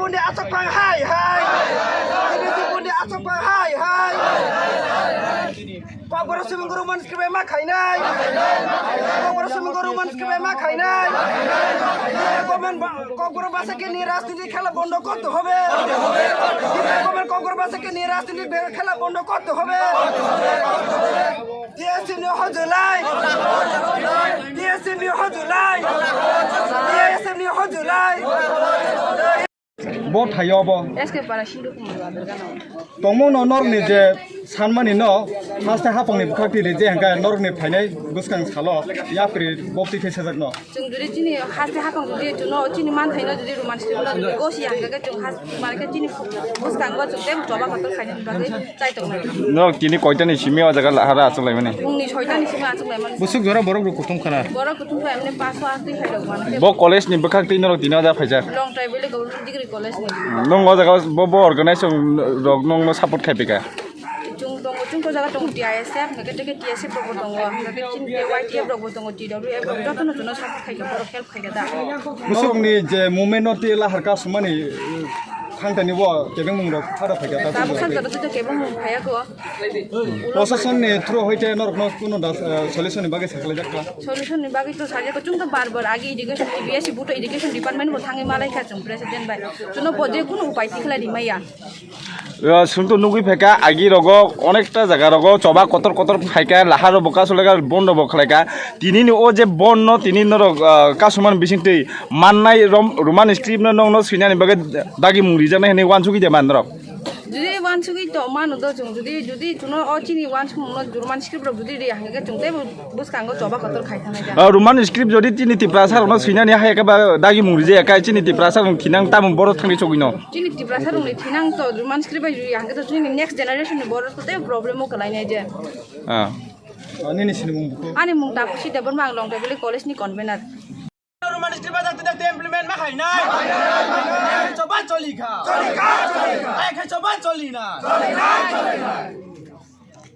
pundi asok pang hai hai. Divisi pundi asok pang hai hai. Kau guru seminggu man skribe mak kainai. Kau guru seminggu man skribe mak kainai. Kau guru bahasa kini রাজনীতি খেলা বন্ধ করতে হবে। কau guru bahasa kini রাজনীতি খেলা বন্ধ করতে হবে। Dia sini hojulai. Dia sini hojulai. Dia sini hojulai. Bo thayo bo. Eske para shindu kumwa bergano. Tongmo no nor ni je sanmani no hasta hapang ni bukhati le je hanga nor ni phainai buskang salo ya pri bopti khese jak no. Jung duri chini haste hapang duri juno chini man thaino duri roman sila duri gosi hanga ga jung has marke chini buskang go jung dem joba katul khaini bagai chai tong nai. No kini koita ni simi o jaga hara achung lai mane. Ungni soita ni sima achung lai man. Busuk jora borok ru kutum khana. Bora kutung kai amne paso asti khai rok man. Bo college ni bukhati no dina ja phaija. Long time bele go degree college ni. Nong o jaga bo organize rok nong no support khaipika. Chung ko jaga tong TISF ngake teke TSF rok tong ngake chin YTF rok tong TWF rok joto no jono support khai ga boro help khai ga da. Busuk ni je movement no ti la harka sumani khangtani bo kebeng mung rok thara phaiga ta. Tabu san ka to kebang phaya ko. Proseson ni through hoite nor no kuno solution ni bage sakle jakka. Solution ni bagi to saja ko chung to bar agi education BSc buto education department bo thangi malai kha chung president bai chuno pode kuno upai tikla di maya শুনতো নুগুই ফেকা আগি রগ অনেকটা জায়গা রগ চবা কতর কতর ফাইকা লাহার বকা চলেগা বন্ধ বখলাইকা তিনি ও যে বন তিনি নর কাসুমান বিসিংতে মাননাই রোমান স্ক্রিপ্ট নং ন সিনানি বাগে দাগি মুরি জানা হেনে ওয়ান সুগি দে মানরক যদি ওয়ান সুগি তো মানো দ chung যদি chuno o chini ওয়ান সুং ন রোমান স্ক্রিপ্ট রব যদি রে হাঙ্গে chung te buskango চবা কতর খাই থানাই যা রোমান স্ক্রিপ্ট যদি তিনি তিপ্রাসার ন সিনানি হাইকা বা দাগি মুরি যে একা চিনি তিপ্রাসার খিনাং তাম বড় থাঙ্গি চগিনো chini tiprasa rung ni thinang to roman script bai ri hange to chini next generation ni bor to te problem mo kalai nai je Ani ni sini mung buko. ani mung ta kusi de bon mang long te college ni convener Roman skribe dakte implement mak kainai. Coba coli kha. Coli kha. Ai kha coba coli na. Coli na.